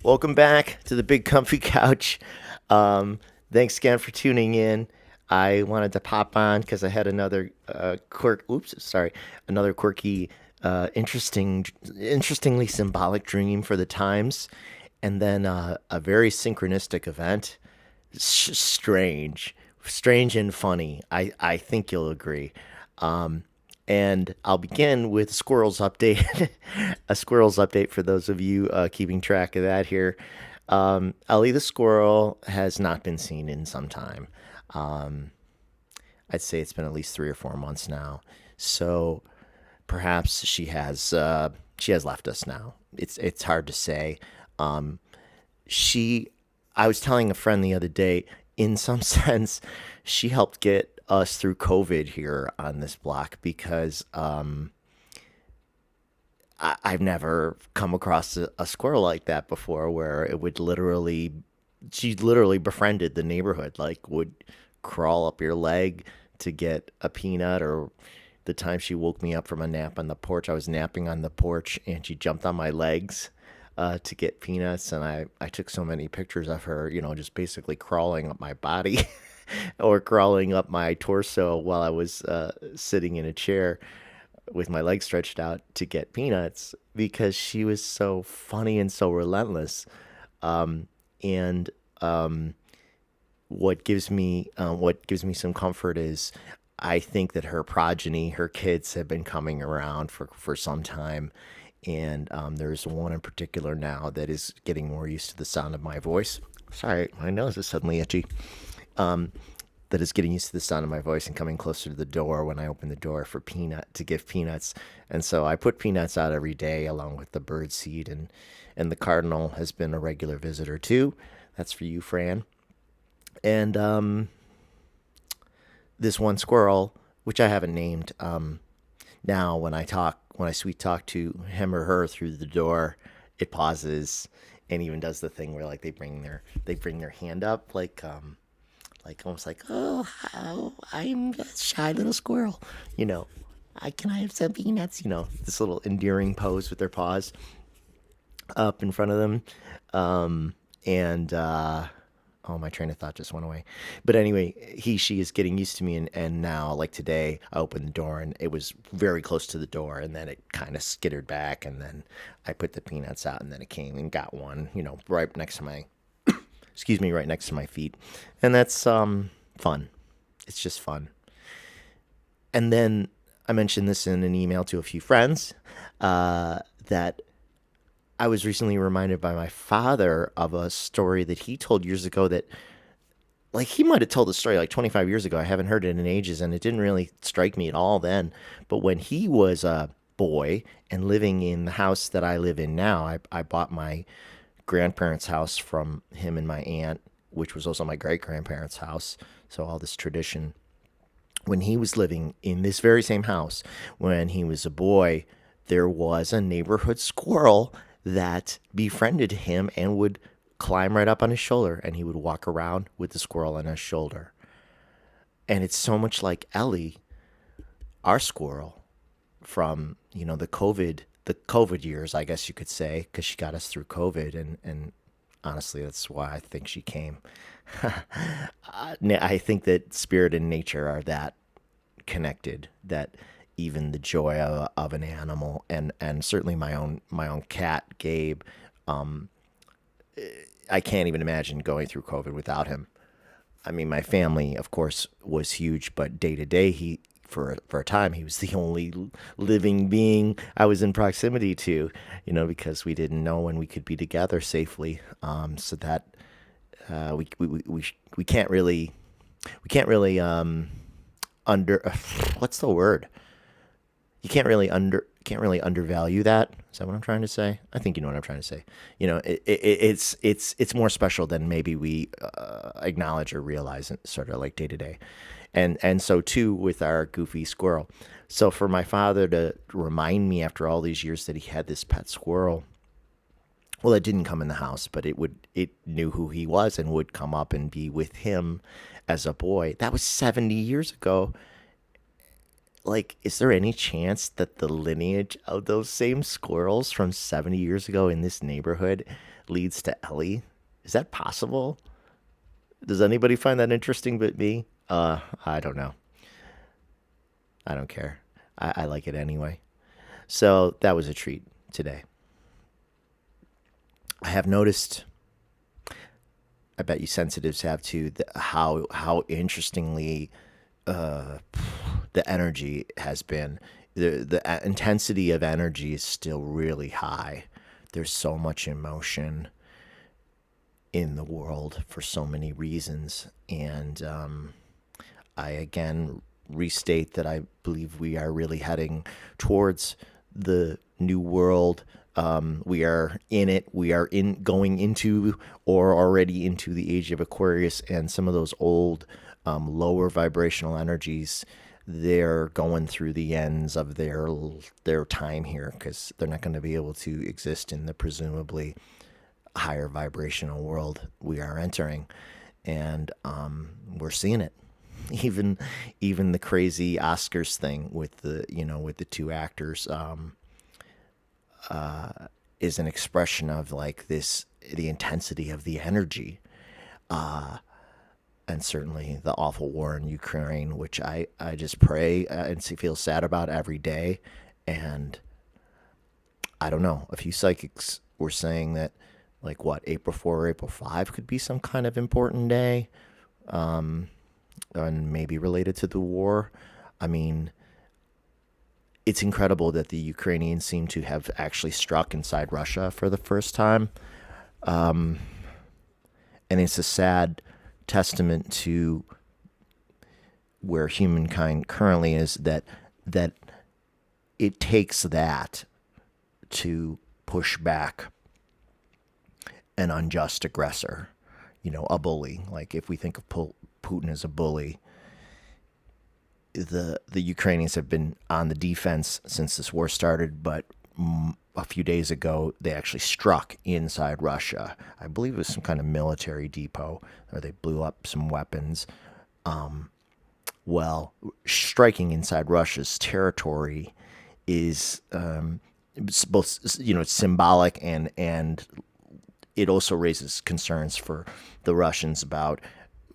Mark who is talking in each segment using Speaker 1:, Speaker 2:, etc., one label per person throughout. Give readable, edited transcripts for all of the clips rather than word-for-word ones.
Speaker 1: Welcome back to the Big Comfy Couch. Um, Thanks again for tuning in. I wanted to pop on because I had another another quirky, interestingly symbolic dream for the times, and then a very synchronistic event. Strange and funny. I think you'll agree. And I'll begin with Squirrels update. A Squirrels update for those of you keeping track of that here. Ellie the squirrel has not been seen in some time. Um, I'd say it's been at least 3 or 4 months now. So perhaps she has left us now. It's hard to say. Um, she I was telling a friend the other day, in some sense, she helped get us through COVID here on this block because I've never come across a squirrel like that before, where it would literally, she literally befriended the neighborhood, like would crawl up your leg to get a peanut. Or the time she woke me up from a nap on the porch, I was napping on the porch and she jumped on my legs to get peanuts. And I took so many pictures of her, just basically crawling up my body or crawling up my torso while I was sitting in a chair with my legs stretched out to get peanuts, because she was so funny and so relentless. And what gives me some comfort is I think that her progeny, her kids, have been coming around for some time. And there's one in particular now that is getting more used to the sound of my voice. Sorry, my nose is suddenly itchy. That is getting used to the sound of my voice and coming closer to the door when I open the door for peanut to give peanuts. And so I put peanuts out every day along with the bird seed, and the cardinal has been a regular visitor too. That's for you, Fran. And this one squirrel, which I haven't named, now when I sweet talk to him or her through the door, it pauses and even does the thing where like they bring their hand up like almost like, oh, how I'm a shy little squirrel, you know. I have some peanuts, this little endearing pose with their paws up in front of them. And oh, my train of thought just went away. But anyway, she is getting used to me, and now, like today, I opened the door and it was very close to the door, and then it kind of skittered back, and then I put the peanuts out, and then it came and got one, right next to my excuse me, right next to my feet. And that's fun. It's just fun. And then I mentioned this in an email to a few friends that I was recently reminded by my father of a story that he told years ago that, like, he might have told the story like 25 years ago. I haven't heard it in ages, and it didn't really strike me at all then. But when he was a boy and living in the house that I live in now, I bought my grandparents' house from him and my aunt, which was also my great grandparents' house. So all this tradition. When he was living in this very same house, when he was a boy, there was a neighborhood squirrel that befriended him and would climb right up on his shoulder, and he would walk around with the squirrel on his shoulder. And it's so much like Ellie, our squirrel, from the COVID years, I guess you could say, because she got us through COVID, and honestly, that's why I think she came. I think that spirit and nature are that connected, that even the joy of an animal, and certainly my own cat Gabe, I can't even imagine going through COVID without him. I mean, my family, of course, was huge, but day to day, for a time, he was the only living being I was in proximity to, because we didn't know when we could be together safely. So that we can't really under what's the word? You can't really undervalue that. Is that what I'm trying to say? I think you know what I'm trying to say. It's more special than maybe we acknowledge or realize, it, sort of like day to day, and so too with our goofy squirrel. So for my father to remind me after all these years that he had this pet squirrel, well, it didn't come in the house, but it knew who he was and would come up and be with him as a boy. That was 70 years ago. like, is there any chance that the lineage of those same squirrels from 70 years ago in this neighborhood leads to Ellie? Is that possible? Does anybody find that interesting but me? I don't know. I don't care. I like it anyway. So that was a treat today. I have noticed, I bet you sensitives have too, how interestingly the energy has been. The intensity of energy is still really high. There's so much emotion in the world for so many reasons. And I again restate that I believe we are really heading towards the new world. We are in it. We are in going into or already into the age of Aquarius, and some of those old lower vibrational energies, they're going through the ends of their time here because they're not going to be able to exist in the presumably higher vibrational world we are entering, and we're seeing it. Even the crazy Oscars thing with the two actors is an expression of like this the intensity of the energy, and certainly the awful war in Ukraine, which I just pray and feel sad about every day. And I don't know. A few psychics were saying that, like, what, April 4 or April 5 could be some kind of important day, and maybe related to the war. I mean, it's incredible that the Ukrainians seem to have actually struck inside Russia for the first time. And it's a sad testament to where humankind currently is, that it takes that to push back an unjust aggressor, a bully. Like, if we think of Putin as a bully, the Ukrainians have been on the defense since this war started, but a few days ago they actually struck inside Russia. I believe it was some kind of military depot, or they blew up some weapons. Well, striking inside Russia's territory is it's both, it's symbolic, and it also raises concerns for the Russians about,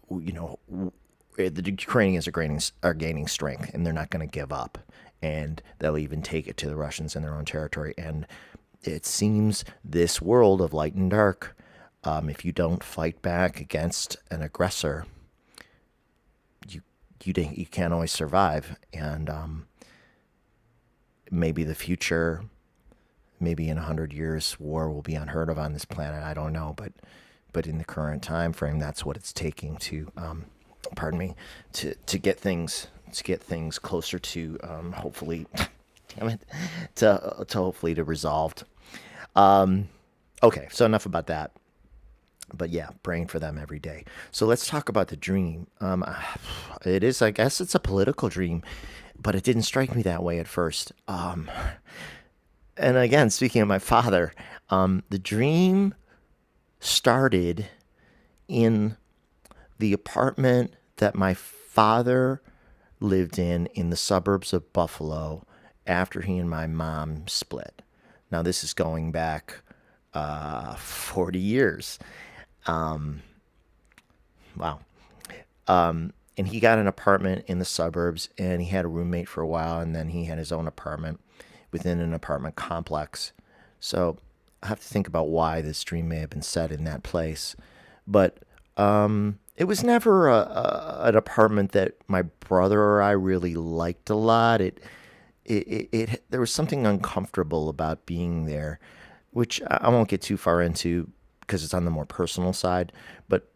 Speaker 1: the Ukrainians are gaining strength, and they're not going to give up, and they'll even take it to the Russians in their own territory. And it seems this world of light and dark, if you don't fight back against an aggressor, you can't always survive. And maybe the future, maybe in 100 years, war will be unheard of on this planet. I don't know, but in the current time frame, that's what it's taking to, to get things closer to, hopefully, damn it, to hopefully to resolved. Okay, so enough about that. But yeah, praying for them every day. So let's talk about the dream. It is, I guess, it's a political dream, but it didn't strike me that way at first. And again, speaking of my father, the dream started in the apartment that my father lived in the suburbs of Buffalo after he and my mom split. Now, this is going back 40 years. Wow. And he got an apartment in the suburbs, and he had a roommate for a while, and then he had his own apartment within an apartment complex. So I have to think about why this dream may have been set in that place. But it was never an apartment that my brother or I really liked a lot. It there was something uncomfortable about being there, which I won't get too far into because it's on the more personal side.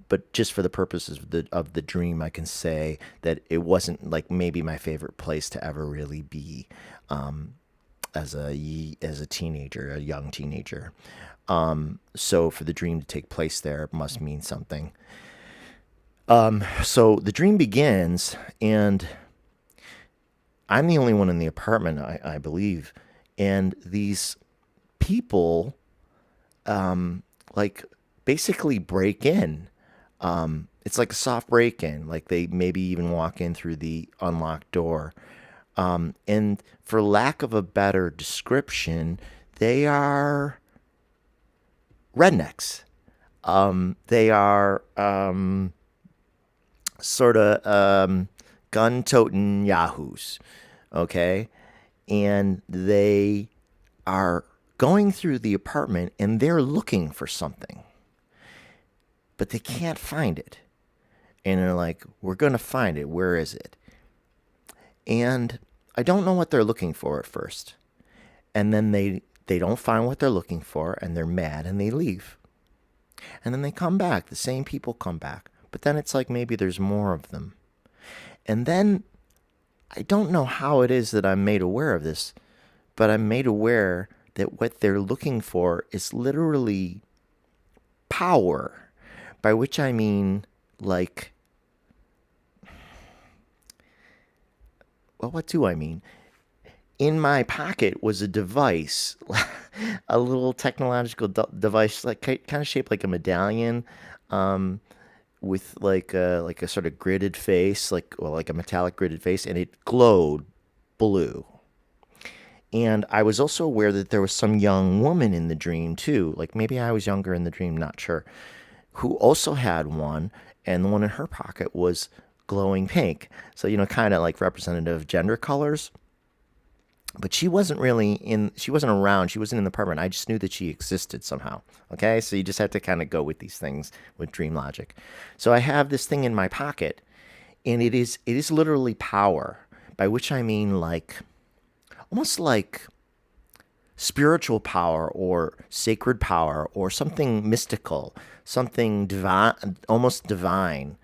Speaker 1: But just for the purposes of the dream, I can say that it wasn't like maybe my favorite place to ever really be, as a teenager, a young teenager. So for the dream to take place there, it must mean something. So the dream begins, and I'm the only one in the apartment, I believe, and these people, like, basically break in. It's like a soft break in, like they maybe even walk in through the unlocked door. And for lack of a better description, they are rednecks. They are sort of gun-toting yahoos, okay? And they are going through the apartment and they're looking for something, but they can't find it. And they're like, we're going to find it. Where is it? And I don't know what they're looking for at first. And then they don't find what they're looking for and they're mad and they leave. And then they come back. The same people come back. But then it's like maybe there's more of them. And then I don't know how it is that I'm made aware of this, but I'm made aware that what they're looking for is literally power, by which I mean, like, well, what do I mean? In my pocket was a device, a little technological device, like kind of shaped like a medallion, with like a sort of gridded face, like a metallic gridded face, and it glowed blue. And I was also aware that there was some young woman in the dream too. Like maybe I was younger in the dream, not sure, who also had one, and the one in her pocket was glowing pink. So, kind of like representative gender colors. But she wasn't she wasn't around. She wasn't in the apartment. I just knew that she existed somehow. Okay. So you just have to kind of go with these things with dream logic. So I have this thing in my pocket, and it is literally power, by which I mean almost like spiritual power or sacred power or something mystical, something divine, almost divine.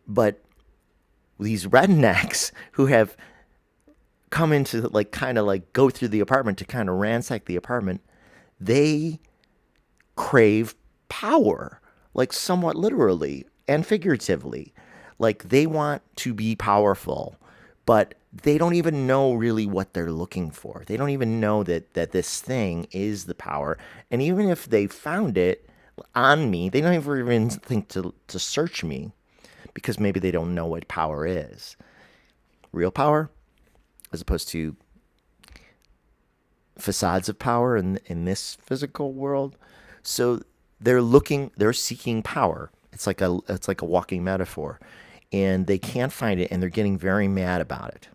Speaker 1: But these rednecks who have come into kind of go through the apartment to kind of ransack the apartment, they crave power, like somewhat literally and figuratively. Like they want to be powerful, but they don't even know really what they're looking for. They don't even know that this thing is the power. And even if they found it on me, they don't even think to search me, because maybe they don't know what power is. Real power, as opposed to facades of power in this physical world. So they're seeking power. It's like a walking metaphor, and they can't find it, and they're getting very mad about it.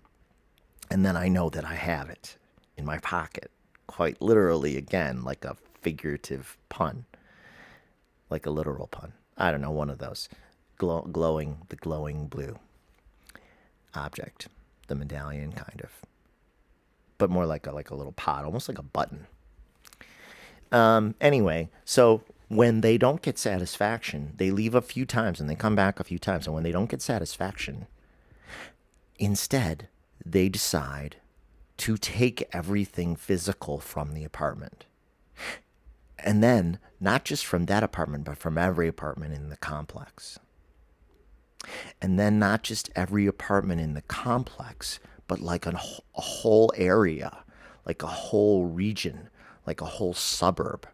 Speaker 1: And then I know that I have it in my pocket, quite literally, again, like a figurative pun, like a literal pun. I don't know, one of those. The glowing blue object, the medallion, kind of, but more like a little pot, almost like a button. Anyway, so when they don't get satisfaction, they leave a few times and they come back a few times. And when they don't get satisfaction, instead, they decide to take everything physical from the apartment. And then, not just from that apartment, but from every apartment in the complex. And then not just every apartment in the complex, but like a whole area, like a whole region, like a whole suburb.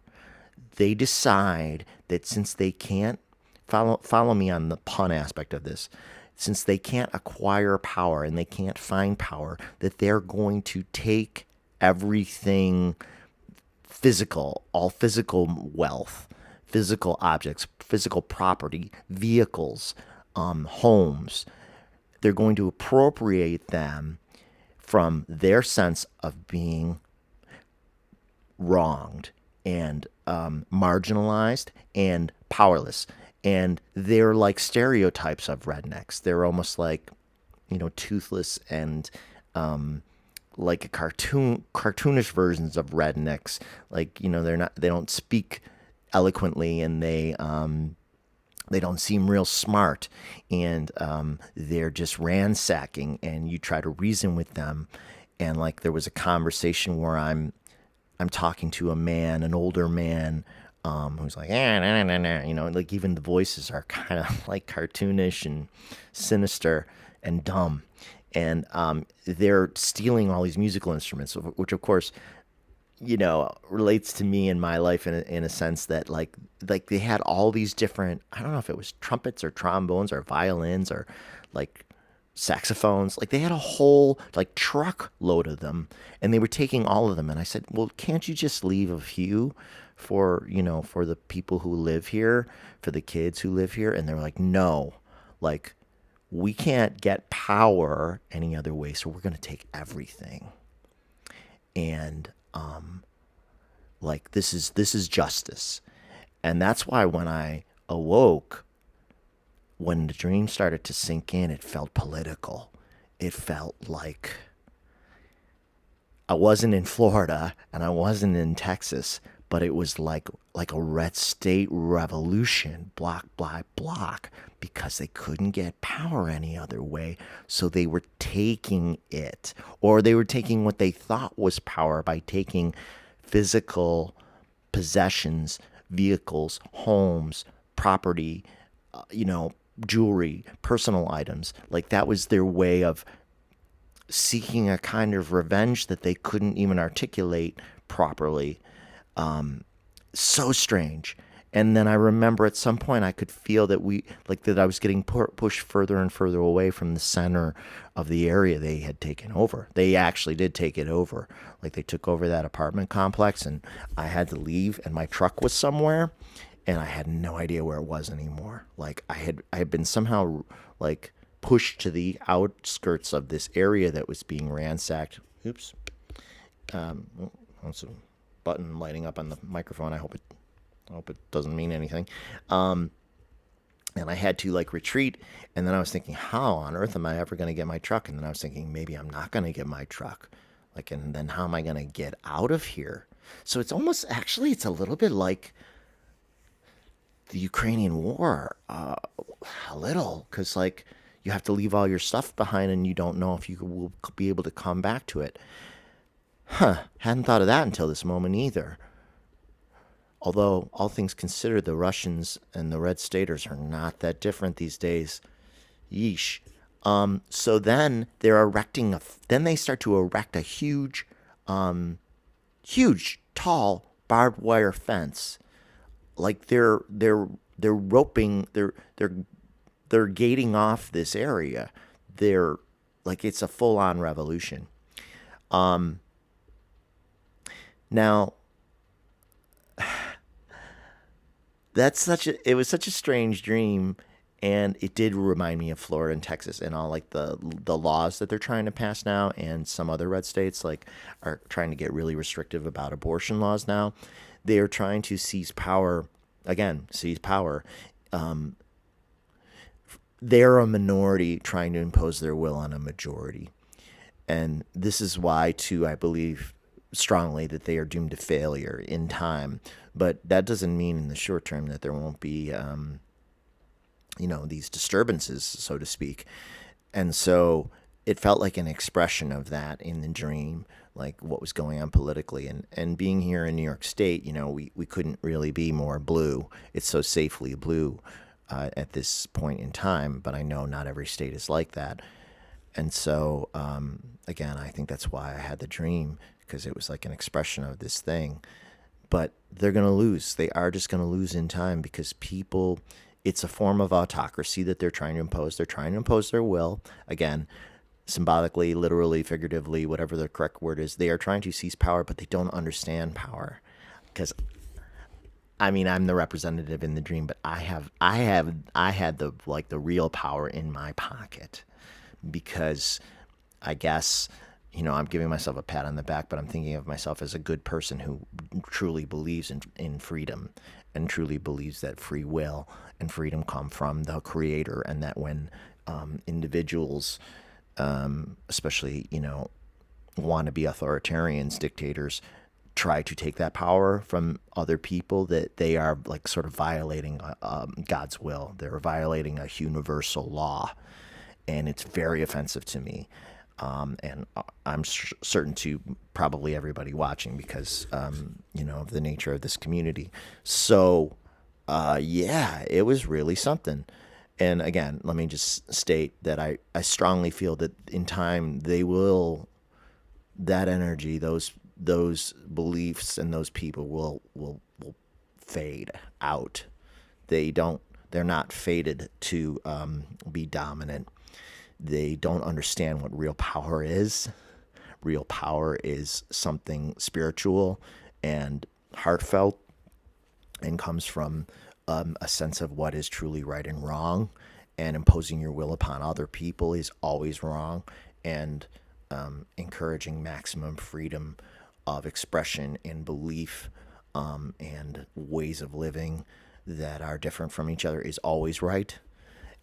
Speaker 1: They decide that since they can't, follow me on the pun aspect of this, since they can't acquire power and they can't find power, that they're going to take everything physical, all physical wealth, physical objects, physical property, vehicles, homes. They're going to appropriate them from their sense of being wronged and marginalized and powerless. And they're like stereotypes of rednecks. They're almost like, toothless and like a cartoonish versions of rednecks. Like, they don't speak eloquently, and they don't seem real smart, and they're just ransacking, and you try to reason with them. And like there was a conversation where I'm talking to a man, an older man, who's like, nah, nah, nah, like even the voices are kind of like cartoonish and sinister and dumb. And they're stealing all these musical instruments, which of course, relates to me in my life in a sense that like they had all these different, I don't know if it was trumpets or trombones or violins or like saxophones. Like they had a whole like truck load of them, and they were taking all of them. And I said, "Well, can't you just leave a few for for the people who live here, for the kids who live here?" And they're like, "No, like we can't get power any other way, so we're gonna take everything." And like this is justice, and that's why when I awoke, when the dream started to sink in, it felt political. It felt like I wasn't in Florida and I wasn't in Texas, but it was like a red state revolution, block by block, because they couldn't get power any other way. So they were taking it, or they were taking what they thought was power by taking physical possessions, vehicles, homes, property, you know, jewelry, personal items. Like that was their way of seeking a kind of revenge that they couldn't even articulate properly. So strange. And then I remember at some point I could feel that I was getting pushed further and further away from the center of the area they had taken over. They actually did take it over. Like they took over that apartment complex, and I had to leave, and my truck was somewhere, and I had no idea where it was anymore. Like I had been somehow like pushed to the outskirts of this area that was being ransacked. Oops. That's a button lighting up on the microphone. I hope it doesn't mean anything. And I had to like retreat. And then I was thinking, how on earth am I ever going to get my truck? And then I was thinking, maybe I'm not going to get my truck. Like, and then how am I going to get out of here? So it's almost, actually, it's a little bit like the Ukrainian war, a little, because like you have to leave all your stuff behind and you don't know if you will be able to come back to it. Hadn't thought of that until this moment either. Although, all things considered, the Russians and the Red Staters are not that different these days. Yeesh. So then then they start to erect a huge, huge, tall barbed wire fence. Like they're roping, they're gating off this area. They're like it's a full on revolution. Now it was such a strange dream, and it did remind me of Florida and Texas and all like the laws that they're trying to pass now, and some other red states like are trying to get really restrictive about abortion laws now. They are trying to seize power again, seize power. They're a minority trying to impose their will on a majority. And this is why, too, I believe strongly that they are doomed to failure in time. But that doesn't mean in the short term that there won't be, these disturbances, so to speak. And so it felt like an expression of that in the dream, like what was going on politically. And being here in New York State, we couldn't really be more blue. It's so safely blue at this point in time. But I know not every state is like that. And so, again, I think that's why I had the dream, because it was like an expression of this thing. But they're going to lose. They are just going to lose in time because people, it's a form of autocracy that they're trying to impose. They're trying to impose their will. Again, symbolically, literally, figuratively, whatever the correct word is, they are trying to seize power, but they don't understand power. Because, I mean, I'm the representative in the dream, but I had the real power in my pocket. Because I guess, I'm giving myself a pat on the back, but I'm thinking of myself as a good person who truly believes in freedom and truly believes that free will and freedom come from the creator, and that when individuals, especially, want to be authoritarians, dictators, try to take that power from other people, that they are like sort of violating God's will. They're violating a universal law. And it's very offensive to me. And I'm certain to probably everybody watching because, of the nature of this community. So, yeah, it was really something. And again, let me just state that I strongly feel that in time that energy, those beliefs and those people will fade out. They're not fated to be dominant. They don't understand what real power is. Real power is something spiritual and heartfelt, and comes from a sense of what is truly right and wrong. And imposing your will upon other people is always wrong. And encouraging maximum freedom of expression and belief, and ways of living that are different from each other is always right.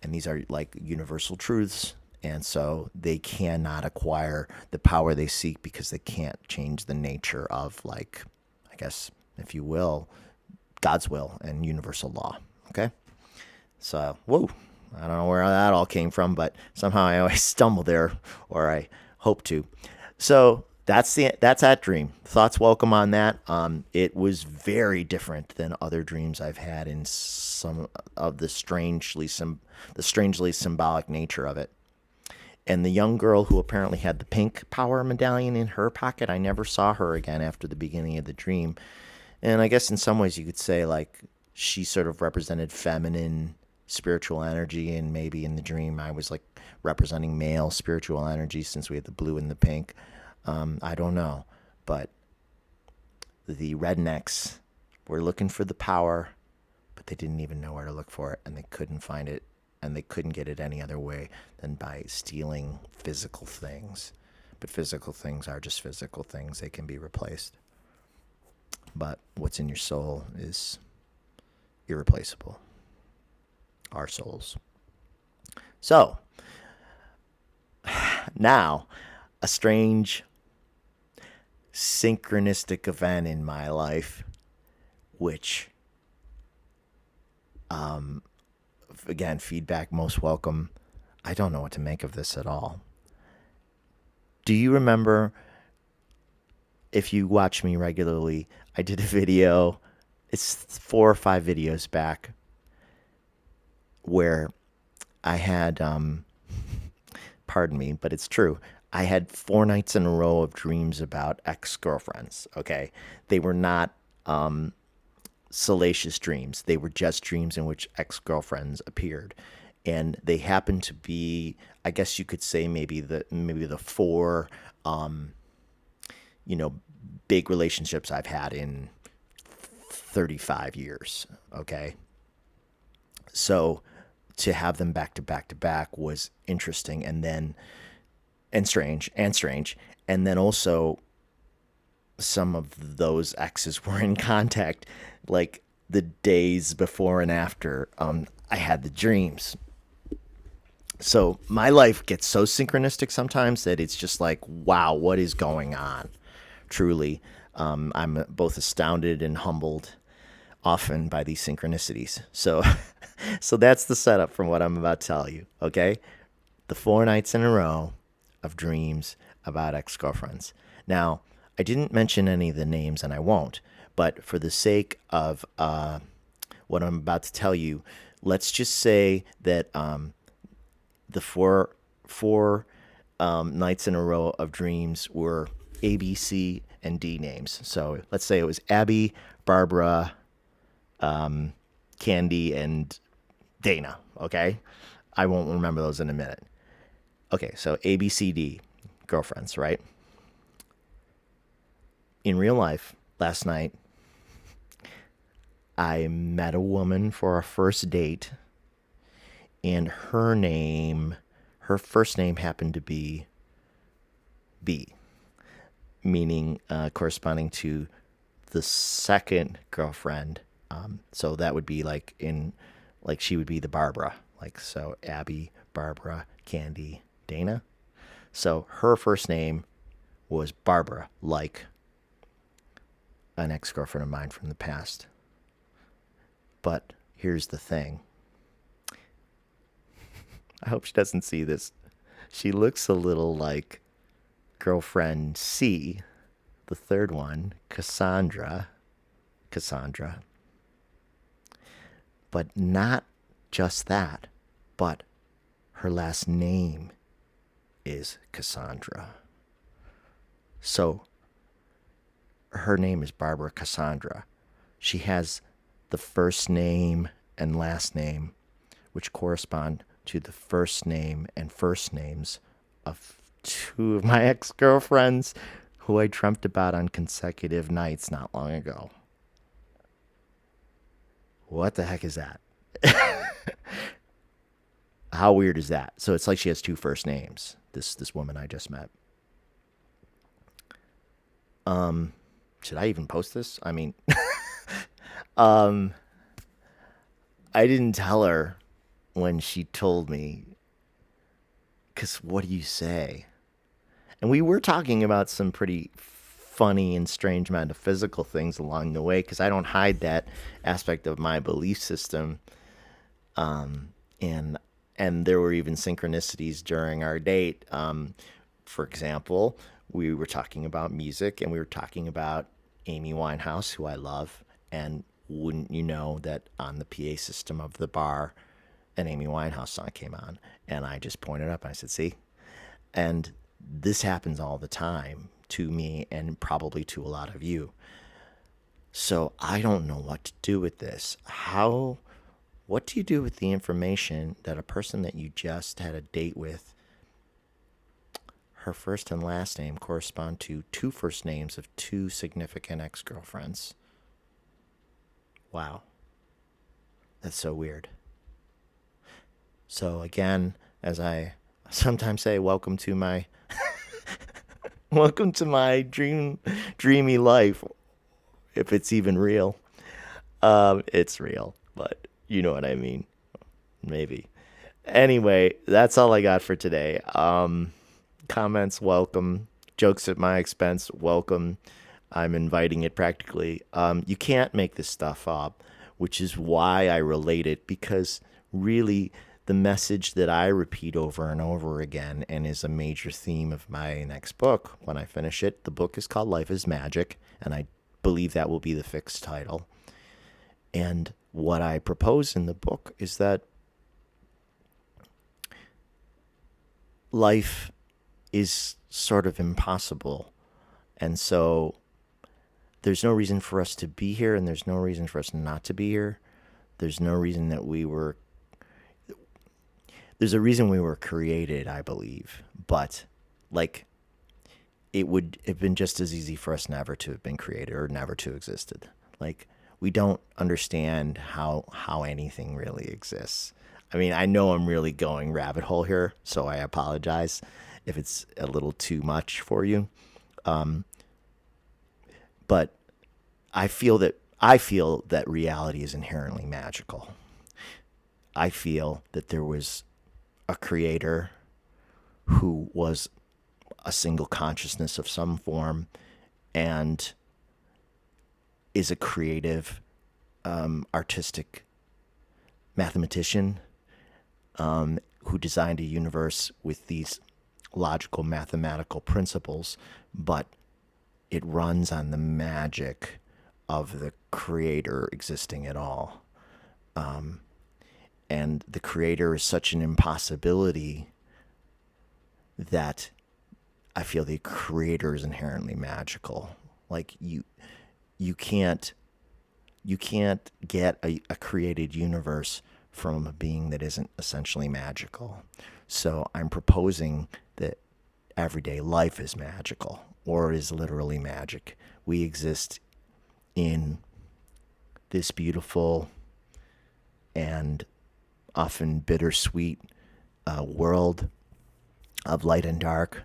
Speaker 1: And these are like universal truths. And so they cannot acquire the power they seek because they can't change the nature of, like, I guess, if you will, God's will and universal law. Okay? So, whoa. I don't know where that all came from, but somehow I always stumble there, or I hope to. So that's that dream. Thoughts welcome on that. It was very different than other dreams I've had in some of the strangely symbolic nature of it. And the young girl who apparently had the pink power medallion in her pocket, I never saw her again after the beginning of the dream. And I guess in some ways you could say, like, she sort of represented feminine spiritual energy, and maybe in the dream I was like representing male spiritual energy since we had the blue and the pink. I don't know. But the rednecks were looking for the power, but they didn't even know where to look for it, and they couldn't find it, and they couldn't get it any other way than by stealing physical things. But physical things are just physical things. They can be replaced. But what's in your soul is irreplaceable. Our souls. So, now, a strange synchronistic event in my life, which, again, feedback most welcome. I don't know what to make of this at all. Do you remember, if you watch me regularly, I did a video, it's 4 or 5 videos back, where I had, pardon me, but it's true, I had 4 nights in a row of dreams about ex-girlfriends, okay? They were not salacious dreams. They were just dreams in which ex-girlfriends appeared. And they happened to be, I guess you could say, maybe the 4, big relationships I've had in 35 years, okay? So to have them back to back to back was interesting, and strange. And then also some of those exes were in contact, like the days before and after I had the dreams. So my life gets so synchronistic sometimes that it's just like, wow, what is going on? Truly, I'm both astounded and humbled often by these synchronicities. So, so that's the setup from what I'm about to tell you. Okay, the 4 nights in a row of dreams about ex-girlfriends. Now, I didn't mention any of the names, and I won't. But for the sake of what I'm about to tell you, let's just say that the four nights in a row of dreams were A, B, C, and D names. So let's say it was Abby, Barbara, Candy, and Dana. Okay, I won't remember those in a minute. Okay, so A, B, C, D, girlfriends, right? In real life, last night, I met a woman for our first date, and her first name happened to be B, meaning corresponding to the second girlfriend. So that would be like she would be the Barbara, like, so Abby, Barbara, Candy, Dana. So her first name was Barbara, like an ex-girlfriend of mine from the past. But here's the thing. I hope she doesn't see this. She looks a little like girlfriend C, the third one, Cassandra. But not just that, but her last name is Cassandra. So her name is Barbara Cassandra. She has the first name and last name, which correspond to the first name and first names of two of my ex-girlfriends who I dreamt about on consecutive nights not long ago. What the heck is that? How weird is that? So it's like she has two first names. This woman I just met. Should I even post this? I mean, um, I didn't tell her when she told me, because what do you say? And we were talking about some pretty funny and strange metaphysical things along the way, because I don't hide that aspect of my belief system. And there were even synchronicities during our date. For example, we were talking about music, and we were talking about Amy Winehouse, who I love. And wouldn't you know that on the PA system of the bar, an Amy Winehouse song came on, and I just pointed up and I said, "See," and this happens all the time to me and probably to a lot of you. So I don't know what to do with this. What do you do with the information that a person that you just had a date with, her first and last name correspond to two first names of two significant ex-girlfriends? Wow. That's so weird. So again, as I sometimes say, welcome to my welcome to my dreamy life, if it's even real. It's real, but you know what I mean. Maybe. Anyway, that's all I got for today. Comments, welcome. Jokes at my expense, welcome. I'm inviting it practically. You can't make this stuff up, which is why I relate it, because really the message that I repeat over and over again and is a major theme of my next book when I finish it. The book is called Life is Magic, and I believe that will be the fixed title. And what I propose in the book is that life is sort of impossible. And so there's no reason for us to be here, and there's no reason for us not to be here. There's no reason that there's a reason we were created, I believe. But like, it would have been just as easy for us never to have been created or never to have existed. Like, we don't understand how anything really exists. I mean, I know I'm really going rabbit hole here, so I apologize if it's a little too much for you. But I feel that reality is inherently magical. I feel that there was a creator who was a single consciousness of some form and is a creative, artistic mathematician who designed a universe with these logical mathematical principles, but it runs on the magic of the creator existing at all. And the creator is such an impossibility that I feel the creator is inherently magical. Like, you can't get a created universe from a being that isn't essentially magical. So I'm proposing that everyday life is magical, or is literally magic. We exist in this beautiful and often bittersweet world of light and dark,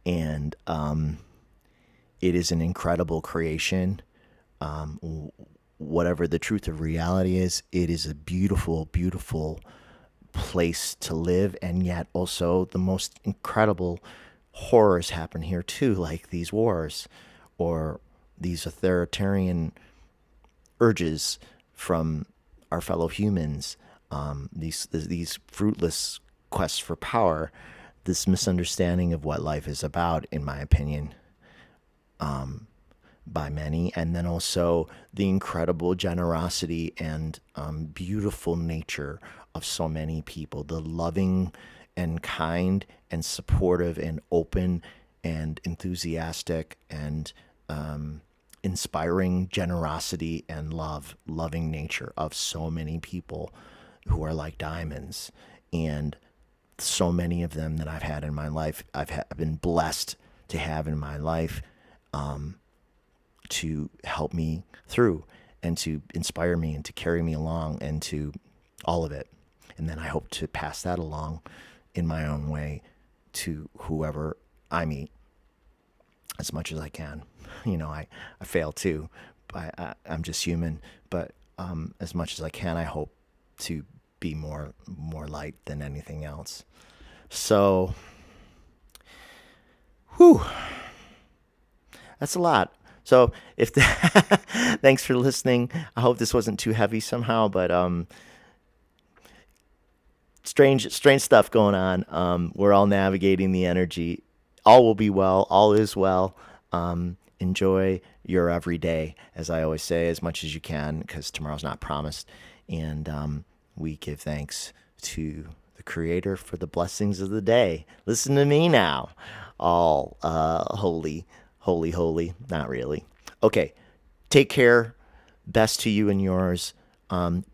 Speaker 1: and it is an incredible creation. Whatever the truth of reality is, it is a beautiful, beautiful place to live, and yet also the most incredible horrors happen here too, like these wars or these authoritarian urges from our fellow humans, these fruitless quests for power, this misunderstanding of what life is about, in my opinion, by many, and then also the incredible generosity and beautiful nature of so many people, the loving and kind and supportive and open and enthusiastic and inspiring generosity and loving nature of so many people who are like diamonds. And so many of them that I've had in my life, I've been blessed to have in my life, to help me through and to inspire me and to carry me along and to all of it. And then I hope to pass that along in my own way to whoever I meet as much as I can. I fail too. I'm just human, but as much as I can, I hope to be more light than anything else. So, whew, that's a lot. So if thanks for listening. I hope this wasn't too heavy somehow, but strange stuff going on. We're all navigating the energy. All will be well. All is well. Enjoy your every day, as I always say, as much as you can, because tomorrow's not promised. And we give thanks to the Creator for the blessings of the day. Listen to me now. All holy, holy, holy. Not really. Okay. Take care. Best to you and yours.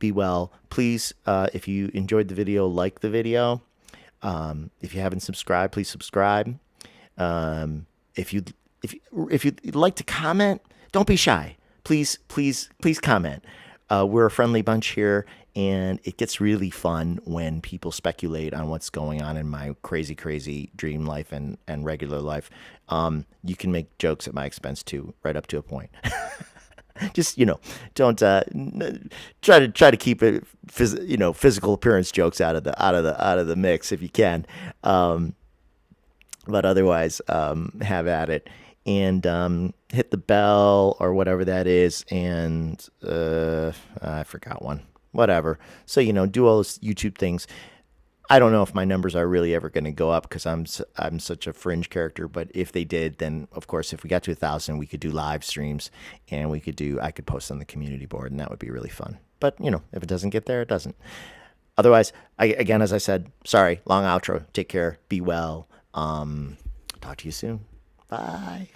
Speaker 1: Be well. Please, if you enjoyed the video, like the video. If you haven't subscribed, please subscribe. If you'd like to comment, don't be shy. Please comment. We're a friendly bunch here, and it gets really fun when people speculate on what's going on in my crazy dream life and regular life. You can make jokes at my expense too, right up to a point. Just don't try to keep it physical appearance jokes out of the mix if you can. But otherwise, have at it, and hit the bell or whatever that is, and I forgot one. Whatever. So do all those YouTube things. I don't know if my numbers are really ever going to go up because I'm such a fringe character. But if they did, then of course, if we got to 1,000, we could do live streams, and I could post on the community board, and that would be really fun. But if it doesn't get there, it doesn't. Otherwise, again, as I said, sorry, long outro. Take care. Be well. Talk to you soon. Bye.